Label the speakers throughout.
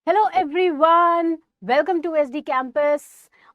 Speaker 1: Hello everyone, welcome to SD campus.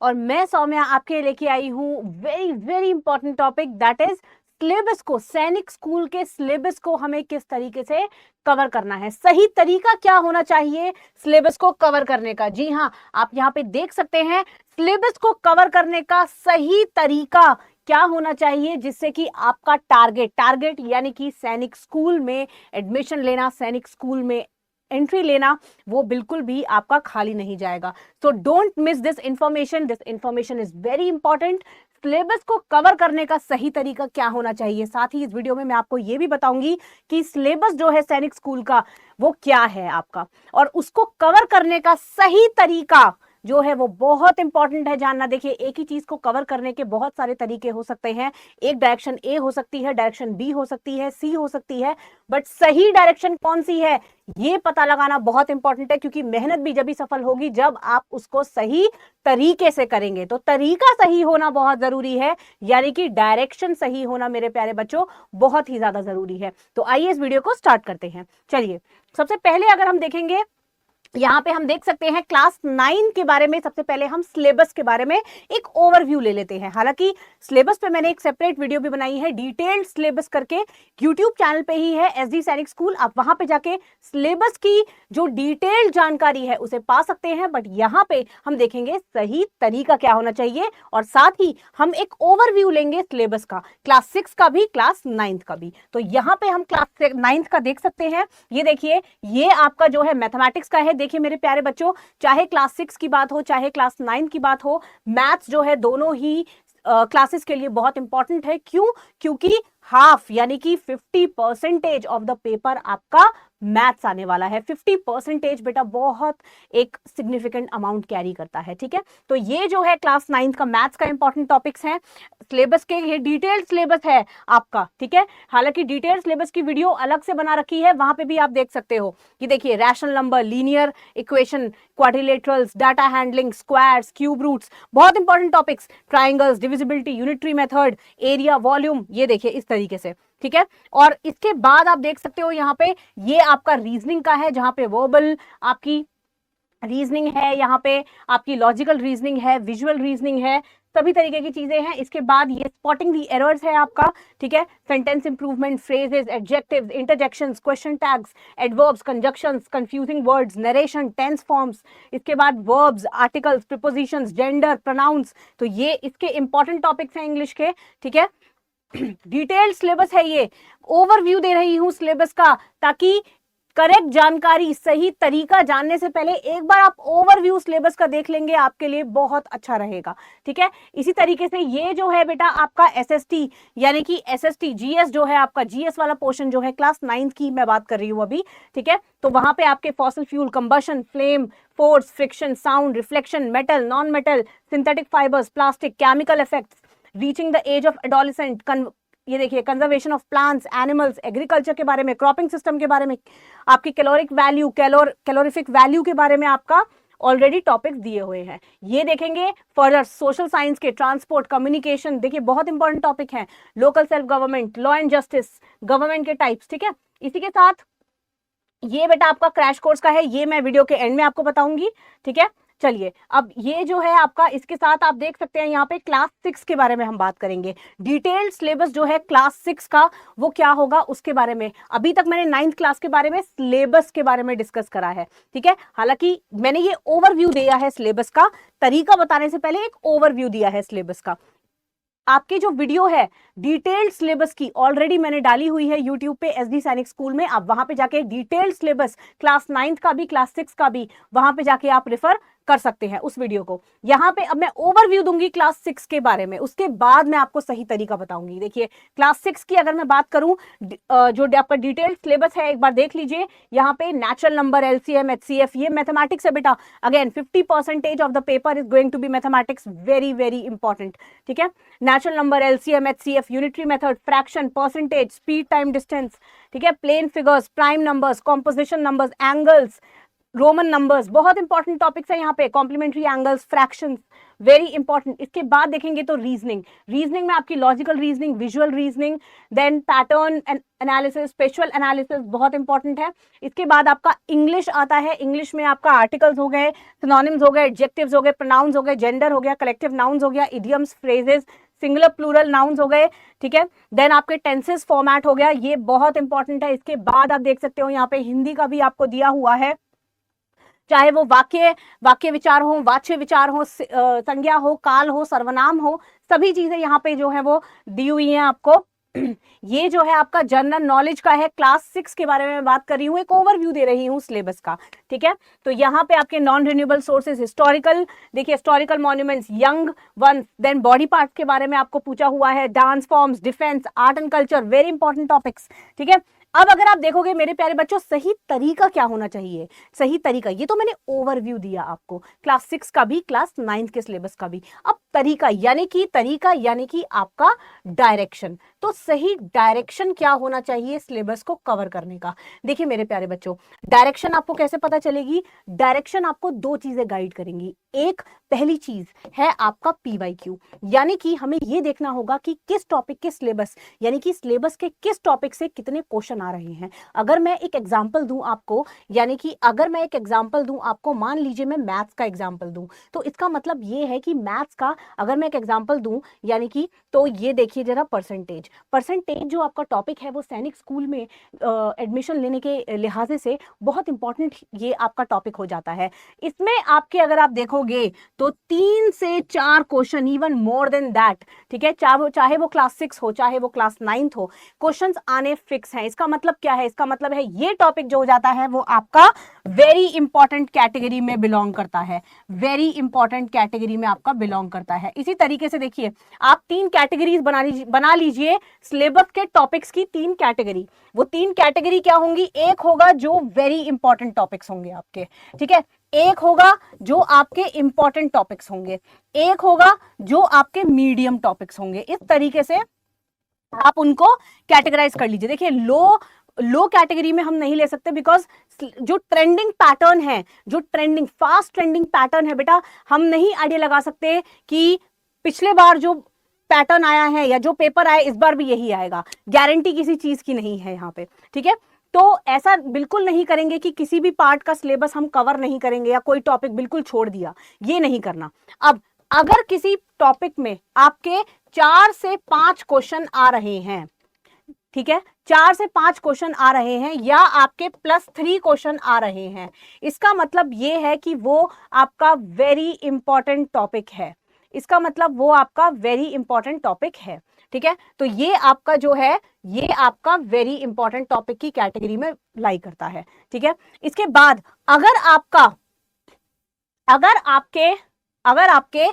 Speaker 1: और मैं सौम्या आपके लेके आई हूँ very very important topic, that is syllabus को, सैनिक स्कूल के सिलेबस को हमें किस तरीके से कवर करना है। सही तरीका क्या होना चाहिए सिलेबस को कवर करने का। जी हाँ, आप यहाँ पे देख सकते हैं सिलेबस को कवर करने का सही तरीका क्या होना चाहिए, जिससे कि आपका टारगेट यानी कि सैनिक स्कूल में एडमिशन लेना, सैनिक स्कूल में एंट्री लेना, वो बिल्कुल भी आपका खाली नहीं जाएगा। So don't miss this information is very important. Syllabus को कवर करने का सही तरीका क्या होना चाहिए, साथ ही इस वीडियो में मैं आपको ये भी बताऊंगी कि सिलेबस जो है सैनिक स्कूल का वो क्या है आपका, और उसको कवर करने का सही तरीका जो है वो बहुत इंपॉर्टेंट है जानना। देखिए, एक ही चीज को कवर करने के बहुत सारे तरीके हो सकते हैं। एक डायरेक्शन ए हो सकती है, डायरेक्शन बी हो सकती है, सी हो सकती है, बट सही डायरेक्शन कौन सी है ये पता लगाना बहुत इंपॉर्टेंट है, क्योंकि मेहनत भी जब भी सफल होगी जब आप उसको सही तरीके से करेंगे। तो तरीका सही होना बहुत जरूरी है, यानी कि डायरेक्शन सही होना मेरे प्यारे बच्चों बहुत ही ज्यादा जरूरी है। तो आइए इस वीडियो को स्टार्ट करते हैं। चलिए, सबसे पहले अगर हम देखेंगे, यहाँ पे हम देख सकते हैं क्लास 9 के बारे में। सबसे पहले हम सिलेबस के बारे में एक ओवरव्यू ले लेते हैं। हालांकि सिलेबस पे मैंने एक सेपरेट वीडियो भी बनाई है, डिटेल्ड सिलेबस करके, यूट्यूब चैनल पे ही है, एसडी सैनिक स्कूल। आप वहां पे जाके सिलेबस की जो डिटेल्ड जानकारी है उसे पा सकते हैं। बट यहाँ पे हम देखेंगे सही तरीका क्या होना चाहिए, और साथ ही हम एक ओवरव्यू लेंगे सिलेबस का, क्लास 6 का भी, क्लास 9 का भी। तो यहाँ पे हम क्लास 9 का देख सकते हैं। ये देखिए, ये आपका जो है मैथमेटिक्स का है। देखिए मेरे प्यारे बच्चों, चाहे क्लास 6 की बात हो चाहे क्लास 9 की बात हो, मैथ्स जो है दोनों ही क्लासेस के लिए बहुत इंपॉर्टेंट है। क्यों? क्योंकि हाफ यानी कि 50% ऑफ द पेपर आपका मैथ्स आने वाला है। 50% बेटा बहुत एक सिग्निफिकेंट अमाउंट कैरी करता है। ठीक है, तो ये जो है क्लास 9 का मैथ्स का इंपॉर्टेंट टॉपिक्स है। सिलेबस के ये डिटेल्ड सिलेबस है आपका। ठीक है, हालांकि डिटेल्ड सिलेबस की वीडियो अलग से बना रखी है, वहां पे भी आप देख सकते हो कि देखिए, rational number, linear equation, quadrilaterals, data handling, squares, cube roots, बहुत important topics, triangles, divisibility, unitary method, area, volume, ये देखिए इस तरीके से। ठीक है, और इसके बाद आप देख सकते हो यहाँ पे ये आपका रीजनिंग का है, जहां पे वर्बल आपकी रीजनिंग है, यहाँ पे आपकी लॉजिकल रीजनिंग है, विजुअल रीजनिंग है, सभी तरीके की चीजें हैं। इसके बाद ये स्पॉटिंग दी एरर्स है आपका। ठीक है, sentence improvement, phrases, adjectives, interjections, question tags, adverbs, conjunctions, confusing words, narration, tense forms, इसके बाद verbs, articles, prepositions, gender, pronouns. तो ये इसके इंपॉर्टेंट टॉपिक्स हैं इंग्लिश के। ठीक है, डिटेल्ड सिलेबस है, ये ओवरव्यू दे रही हूं सिलेबस का, ताकि करेक्ट जानकारी, सही तरीका जानने से पहले एक बार आप ओवरव्यू सिलेबस का देख लेंगे, आपके लिए बहुत अच्छा रहेगा। ठीक है, इसी तरीके से ये जो है बेटा आपका एसएसटी, यानी कि एसएसटी जीएस जो है आपका, जीएस वाला पोर्शन जो है क्लास 9 की मैं बात कर रही हूं अभी। ठीक है, तो वहां पे आपके fossil fuel, combustion, flame, force, friction, sound, reflection, metal, non metal, synthetic fibres, plastic, chemical effects, reaching the age of adolescent, ये देखिए conservation of plants, animals, agriculture के बारे में, क्रॉपिंग सिस्टम के बारे में, आपकी कैलोरिक वैल्यू, कैलोरिफिक वैल्यू के बारे में आपका ऑलरेडी टॉपिक्स दिए हुए हैं। ये देखेंगे फर्दर सोशल साइंस के, ट्रांसपोर्ट, कम्युनिकेशन, देखिए बहुत इंपॉर्टेंट टॉपिक है, local self government, law and justice, government के टाइप्स। ठीक है, इसी के साथ ये बेटा आपका क्रैश कोर्स का है, ये मैं वीडियो के एंड में आपको बताऊंगी। ठीक है, चलिए, अब ये जो है आपका, इसके साथ आप देख सकते हैं यहाँ पे क्लास 6 के बारे में हम बात करेंगे। डिटेल्ड सिलेबस जो है क्लास 6 का वो क्या होगा उसके बारे में, अभी तक मैंने 9th क्लास के बारे में सिलेबस के बारे में डिस्कस करा है। ठीक है, हालांकि मैंने ये ओवरव्यू दिया है सिलेबस का, तरीका बताने से पहले एक ओवरव्यू दिया है सिलेबस का। आपकी जो वीडियो है डिटेल्ड सिलेबस की ऑलरेडी मैंने डाली हुई है यूट्यूब पे, एसडी सैनिक स्कूल में। आप वहां पे जाके डिटेल्ड सिलेबस क्लास 9 का भी, क्लास 6 का भी, वहां पे जाके आप रेफर कर सकते हैं उस वीडियो को। यहाँ पे अब मैं ओवरव्यू दूंगी क्लास 6 के बारे में, उसके बाद मैं आपको सही तरीका बताऊंगी। देखिए, क्लास 6 की अगर मैं बात करूं, जो आपका डिटेल्ड सिलेबस है एक बार देख लीजिए। यहाँ पे नेचुरल नंबर, एलसीएम, एचसीएफ, ये मैथमेटिक्स है बेटा। Again 50% of the paper is going to be mathematics, very very important. ठीक है, natural number, LCM, HCF, unitary method, fraction, percentage, speed, time, distance. ठीक है, plain figures, prime numbers, composition numbers, angles, Roman numbers, बहुत important topics है यहाँ पे, complementary angles, fractions, very important. इसके बाद देखेंगे तो रीजनिंग, रीजनिंग में आपकी logical reasoning, visual reasoning, then pattern analysis, special analysis बहुत इंपॉर्टेंट है। इसके बाद आपका इंग्लिश आता है, इंग्लिश में आपका आर्टिकल्स हो गए, सिनोनिम्स हो गए, एडजेक्टिव्स हो गए, प्रोनाउंस हो गए, जेंडर हो गया, कलेक्टिव नाउन्स हो गया, idioms, phrases, singular plural nouns हो गए, ठीक है। देन आपके टेंसेस फॉर्मेट हो गया, ये बहुत इंपॉर्टेंट है। इसके बाद आप देख सकते हो यहाँ पे हिंदी का भी आपको दिया हुआ है, चाहे वो वाक्य विचार हो, वाच्य विचार हो, संज्ञा हो, काल हो, सर्वनाम हो, सभी चीजें यहाँ पे जो है वो दी हुई हैं आपको। ये जो है आपका जनरल नॉलेज का है, क्लास 6 के बारे में मैं बात कर रही हूँ, एक ओवरव्यू दे रही हूँ सिलेबस का, ठीक है। तो यहाँ पे आपके नॉन रिन्यूएबल सोर्सेज, हिस्टोरिकल, देखिए historical monuments, young ones, then body part के बारे में आपको पूछा हुआ है, dance forms, defence, art and culture, very important topics, ठीक है। अब अगर आप देखोगे मेरे प्यारे बच्चों, सही तरीका क्या होना चाहिए, सही तरीका, ये तो मैंने ओवरव्यू दिया आपको, क्लास 6 का भी, क्लास 9 के सिलेबस का भी। अब तरीका यानी कि आपका डायरेक्शन, तो सही डायरेक्शन क्या होना चाहिए सिलेबस को कवर करने का। देखिए मेरे प्यारे बच्चों, डायरेक्शन आपको कैसे पता चलेगी, डायरेक्शन आपको दो चीजें गाइड करेंगी। एक पहली चीज है आपका PYQ, यानी कि हमें यह देखना होगा कि किस टॉपिक के सिलेबस, यानी कि सिलेबस के किस टॉपिक से कितने क्वेश्चन आ रहे हैं। अगर मैं एक एग्जांपल दूं आपको, यानी कि अगर मैं एक एग्जांपल दूं आपको, मान लीजिए मैं मैथ्स का एग्जांपल दूं, तो इसका मतलब ये है कि मैथ्स का अगर मैं एक एग्जांपल दूं, यानी कि, तो ये देखिए जरा, परसेंटेज जो आपका टॉपिक है वो सैनिक स्कूल में एडमिशन लेने के लिहाजे से बहुत इंपॉर्टेंट ये आपका टॉपिक हो जाता है। इसमें आपके अगर आप देखोगे तो 3 से 4 question, even more than that, ठीक है, चाहे वो क्लास 6 हो, चाहे वो क्लास 9 हो, क्वेश्चंस आने फिक्स हैं। इसका मतलब क्या है, इसका मतलब है ये टॉपिक जो हो जाता है वो आपका वेरी इंपॉर्टेंट कैटेगरी में बिलोंग करता है, वेरी इंपॉर्टेंट कैटेगरी में आपका बिलोंग करता है। इसी तरीके से देखिए, आप 3 कैटेगरीज बना लीजिए सिलेबस के टॉपिक्स की, 3 कैटेगरी। वो 3 कैटेगरी क्या होंगी, एक होगा जो वेरी इंपॉर्टेंट टॉपिक्स होंगे आपके, ठीक है, एक होगा जो आपके इंपॉर्टेंट टॉपिक्स होंगे, एक होगा जो आपके मीडियम टॉपिक्स होंगे। इस तरीके से आप उनको कैटेगराइज कर लीजिए। देखिए लो कैटेगरी में हम नहीं ले सकते, बिकॉज जो ट्रेंडिंग पैटर्न है, जो फास्ट ट्रेंडिंग पैटर्न है बेटा, हम नहीं आइडिया लगा सकते कि पिछले बार जो पैटर्न आया है या जो पेपर आया इस बार भी यही आएगा, गारंटी किसी चीज की नहीं है यहाँ पे, ठीक है। तो ऐसा बिल्कुल नहीं करेंगे कि किसी भी पार्ट का सिलेबस हम कवर नहीं करेंगे या कोई टॉपिक बिल्कुल छोड़ दिया, ये नहीं करना। अब अगर किसी टॉपिक में आपके 4 से 5 क्वेश्चन आ रहे हैं, ठीक है, 4 से 5 क्वेश्चन आ रहे हैं, या आपके +3 क्वेश्चन आ रहे हैं, इसका मतलब ये है कि वो आपका वेरी इंपॉर्टेंट टॉपिक है, इसका मतलब वो आपका वेरी इंपॉर्टेंट टॉपिक है, ठीक है। तो ये आपका जो है, ये आपका वेरी इंपॉर्टेंट टॉपिक की कैटेगरी में लाई करता है, ठीक है। इसके बाद अगर आपके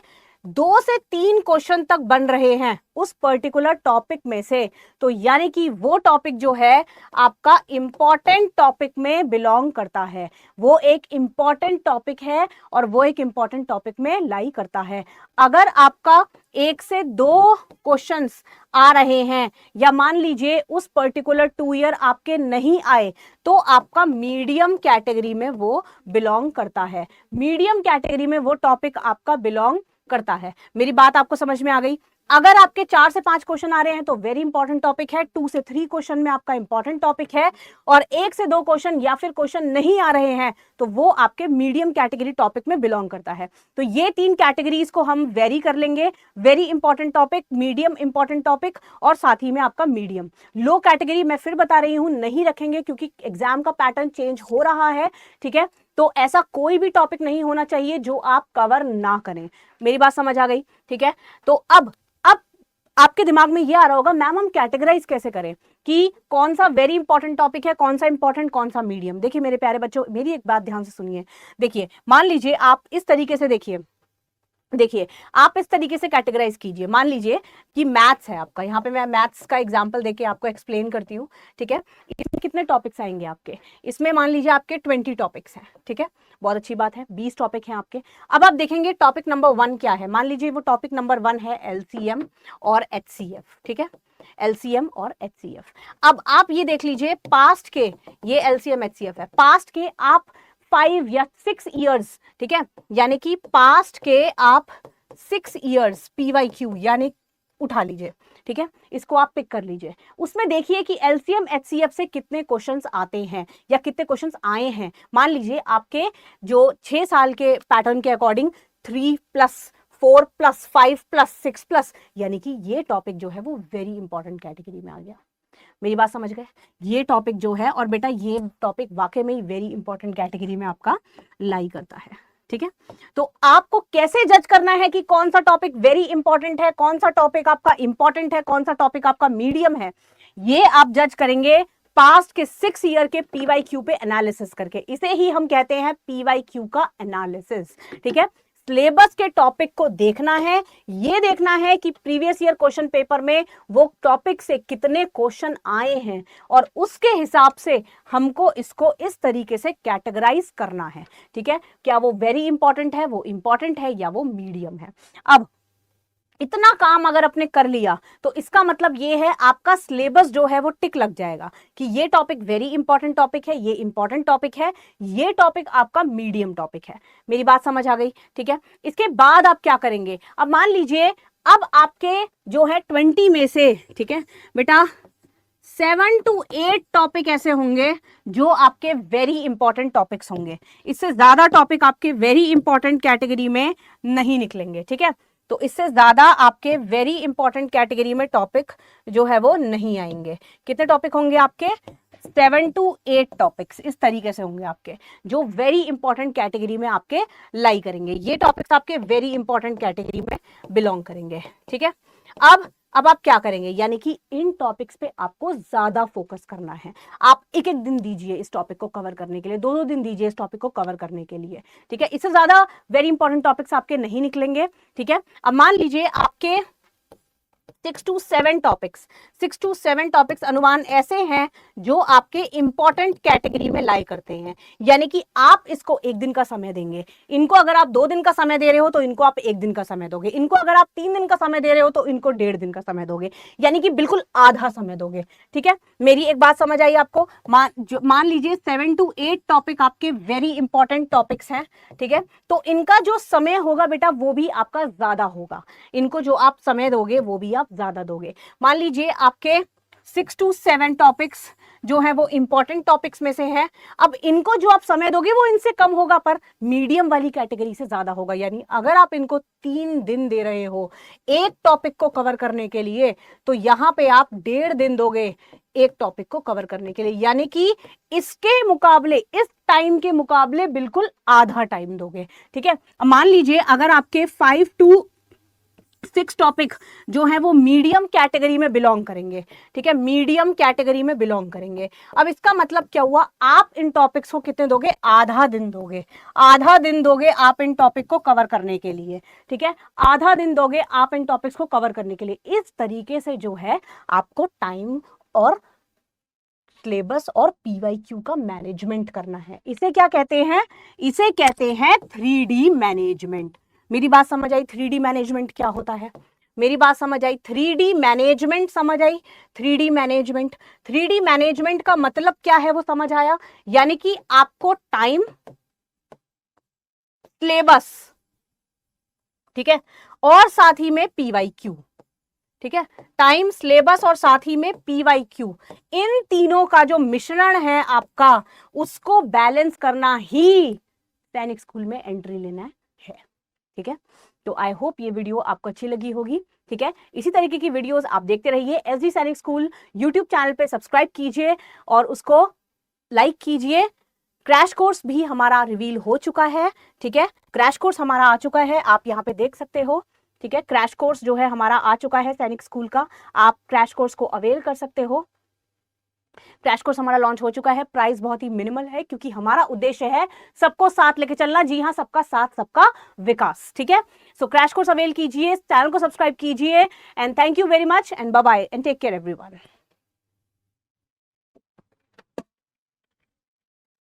Speaker 1: 2 से 3 क्वेश्चन तक बन रहे हैं उस पर्टिकुलर टॉपिक में से, तो यानी कि वो टॉपिक जो है आपका इंपॉर्टेंट टॉपिक में बिलोंग करता है, वो एक इंपॉर्टेंट टॉपिक है और वो एक इंपॉर्टेंट टॉपिक में लाई करता है। अगर आपका 1 से 2 क्वेश्चंस आ रहे हैं, या मान लीजिए उस पर्टिकुलर 2 ईयर आपके नहीं आए, तो आपका मीडियम कैटेगरी में वो बिलोंग करता है, मीडियम कैटेगरी में वो टॉपिक आपका बिलोंग करता है। मेरी बात आपको समझ में आ गई। अगर आपके 4 से 5 क्वेश्चन आ रहे हैं तो वेरी इंपॉर्टेंट टॉपिक है, 2 से 3 क्वेश्चन में आपका इंपॉर्टेंट टॉपिक है, और 1 से 2 क्वेश्चन या फिर क्वेश्चन नहीं आ रहे हैं तो वो आपके मीडियम कैटेगरी टॉपिक में बिलोंग करता है। तो ये 3 कैटेगरीज को हम वेरी कर लेंगे, very important topic, medium important topic, और साथ ही में आपका मीडियम। लो कैटेगरी मैं फिर बता रही हूं नहीं रखेंगे, क्योंकि एग्जाम का पैटर्न चेंज हो रहा है, ठीक है। तो ऐसा कोई भी टॉपिक नहीं होना चाहिए जो आप कवर ना करें। मेरी बात समझ आ गई, ठीक है। तो अब आपके दिमाग में ये आ रहा होगा, मैम हम कैटेगराइज कैसे करें कि कौन सा वेरी इंपॉर्टेंट टॉपिक है, कौन सा इंपॉर्टेंट, कौन सा मीडियम। देखिए मेरे प्यारे बच्चों, मेरी एक बात ध्यान से सुनिए। देखिए मान लीजिए आप इस तरीके से देखिए आप इस तरीके से कैटेगराइज कीजिए। मान लीजिए कि मैथ्स है आपका, यहाँ पे मैं मैथ्स का एग्जांपल देके आपको एक्सप्लेन करती हूँ, ठीक है। इसमें कितने टॉपिक्स आएंगे आपके, इसमें मान लीजिए आपके 20 टॉपिक्स हैं, ठीक है, बहुत अच्छी बात है, 20 टॉपिक हैं आपके। अब आप देखेंगे टॉपिक नंबर 1 क्या है, मान लीजिए वो टॉपिक नंबर 1 है LCM और HCF, ठीक है, LCM और HCF। अब आप ये देख लीजिए पास्ट के, ये LCM HCF है, पास्ट के आप 5 या 6 ईयर्स, ठीक है, यानी कि पास्ट के आप 6 ईयर्स PYQ यानी उठा लीजिए, ठीक है, इसको आप पिक कर लीजिए। उसमें देखिए कि LCM HCF से कितने क्वेश्चंस आते हैं या कितने क्वेश्चंस आए हैं। मान लीजिए आपके जो 6 साल के पैटर्न के अकॉर्डिंग 3+, 4+, 5+, 6+, यानी कि ये टॉपिक जो है वो वेरी इंपॉर्टेंट कैटेगरी में आ गया। मेरी बात समझ गए? ये टॉपिक जो है, और बेटा ये टॉपिक वाकई में वेरी इंपॉर्टेंट कैटेगरी में आपका लाई करता है, ठीक है। तो आपको कैसे जज करना है कि कौन सा टॉपिक वेरी इंपॉर्टेंट है, कौन सा टॉपिक आपका इंपॉर्टेंट है, कौन सा टॉपिक आपका मीडियम है, ये आप जज करेंगे पास्ट के 6 ईयर के PYQ पे एनालिसिस करके। इसे ही हम कहते हैं PYQ का एनालिसिस, ठीक है। सिलेबस के टॉपिक को देखना है, ये देखना है कि प्रीवियस ईयर क्वेश्चन पेपर में वो टॉपिक से कितने क्वेश्चन आए हैं, और उसके हिसाब से हमको इसको इस तरीके से कैटेगराइज करना है, ठीक है। क्या वो वेरी इंपॉर्टेंट है, वो इंपॉर्टेंट है, या वो मीडियम है। अब इतना काम अगर आपने कर लिया तो इसका मतलब ये है आपका सिलेबस जो है वो टिक लग जाएगा कि ये टॉपिक वेरी इंपॉर्टेंट टॉपिक है, ये इंपॉर्टेंट टॉपिक है, ये टॉपिक आपका मीडियम टॉपिक है। मेरी बात समझ आ गई, ठीक है। इसके बाद आप क्या करेंगे, अब मान लीजिए अब आपके जो है 20 में से, ठीक है बेटा, 7 to 8 टॉपिक ऐसे होंगे जो आपके वेरी इंपॉर्टेंट टॉपिक्स होंगे। इससे ज्यादा टॉपिक आपके वेरी इंपॉर्टेंट कैटेगरी में नहीं निकलेंगे, ठीक है। तो इससे ज्यादा आपके वेरी इंपॉर्टेंट कैटेगरी में टॉपिक जो है वो नहीं आएंगे। कितने टॉपिक होंगे आपके? 7 to 8 टॉपिक्स इस तरीके से होंगे आपके, जो वेरी इंपॉर्टेंट कैटेगरी में आपके लाई करेंगे। ये टॉपिक्स आपके वेरी इंपॉर्टेंट कैटेगरी में बिलोंग करेंगे, ठीक है। अब आप क्या करेंगे, यानी कि इन टॉपिक्स पे आपको ज्यादा फोकस करना है। आप एक एक दिन दीजिए इस टॉपिक को कवर करने के लिए, 2-2 दिन दीजिए इस टॉपिक को कवर करने के लिए, ठीक है। इससे ज्यादा वेरी इंपॉर्टेंट टॉपिक्स आपके नहीं निकलेंगे, ठीक है। अब मान लीजिए आपके 6 to 7 टॉपिक्स, 6 to 7 टॉपिक्स अनुमान ऐसे हैं जो आपके इंपॉर्टेंट कैटेगरी में लाई करते हैं, यानी कि आप इसको 1 दिन का समय देंगे। इनको अगर आप 2 दिन का समय दे रहे हो तो इनको आप 1 दिन का समय दोगे, इनको अगर आप 3 दिन का समय दे रहे हो तो इनको 1.5 दिन का समय दोगे, यानी कि बिल्कुल आधा समय दोगे, ठीक है। मेरी एक बात समझ आई आपको? मान लीजिए 7 to 8 टॉपिक आपके वेरी इंपॉर्टेंट टॉपिक्स हैं, ठीक है। तो इनका जो समय होगा बेटा वो भी आपका ज्यादा होगा, इनको जो आप समय दोगे वो भी आप ज्यादा दोगे। मान लीजिए आपके 6 to 7 टॉपिक्स जो है वो इंपॉर्टेंट टॉपिक्स में से है, अब इनको जो आप समय दोगे वो इनसे कम होगा पर मीडियम वाली कैटेगरी से ज्यादा होगा। यानी अगर आप इनको 3 दिन दे रहे हो एक टॉपिक को कवर करने के लिए, तो यहां पे आप 1.5 दिन दोगे एक टॉपिक को कवर करने के लिए, यानी कि इसके मुकाबले, इस टाइम के मुकाबले बिल्कुल आधा टाइम दोगे, ठीक है। मान लीजिए अगर आपके 5 to 6 टॉपिक जो है वो मीडियम कैटेगरी में बिलोंग करेंगे, ठीक है, मीडियम कैटेगरी में बिलोंग करेंगे। अब इसका मतलब क्या हुआ, आप इन टॉपिक्स को कितने दोगे? आधा दिन दोगे, आधा दिन दोगे आप इन टॉपिक को कवर करने के लिए, ठीक है, आधा दिन दोगे आप इन टॉपिक्स को कवर करने के लिए। इस तरीके से जो है आपको टाइम और सिलेबस और PYQ का मैनेजमेंट करना है। इसे क्या कहते हैं? इसे कहते हैं 3D मैनेजमेंट। मेरी बात समझ आई? 3D मैनेजमेंट क्या होता है? मेरी बात समझ आई? 3D मैनेजमेंट समझ आई? 3D मैनेजमेंट, 3D मैनेजमेंट का मतलब क्या है वो समझ आया? यानी कि आपको टाइम, सिलेबस, ठीक है, और साथ ही में PYQ, ठीक है, टाइम, सिलेबस और साथ ही में PYQ, इन तीनों का जो मिश्रण है आपका, उसको बैलेंस करना ही सैनिक स्कूल में एंट्री लेना है, ठीक है। तो आई होप ये वीडियो आपको अच्छी लगी होगी, ठीक है। इसी तरीके की वीडियोस आप देखते रहिए। SD सैनिक स्कूल यूट्यूब चैनल पे सब्सक्राइब कीजिए और उसको लाइक कीजिए। क्रैश कोर्स भी हमारा रिवील हो चुका है, ठीक है, क्रैश कोर्स हमारा आ चुका है, आप यहाँ पे देख सकते हो, ठीक है। क्रैश कोर्स जो है हमारा आ चुका है सैनिक स्कूल का, आप क्रैश कोर्स को अवेल कर सकते हो। क्रैश कोर्स हमारा लॉन्च हो चुका है, प्राइस बहुत ही मिनिमल है क्योंकि हमारा उद्देश्य है सबको साथ लेके चलना। जी हाँ, सबका साथ सबका विकास, ठीक है। सो क्रैश कोर्स अवेल कीजिए, चैनल को सब्सक्राइब कीजिए, and thank you very much and bye bye and take care everyone.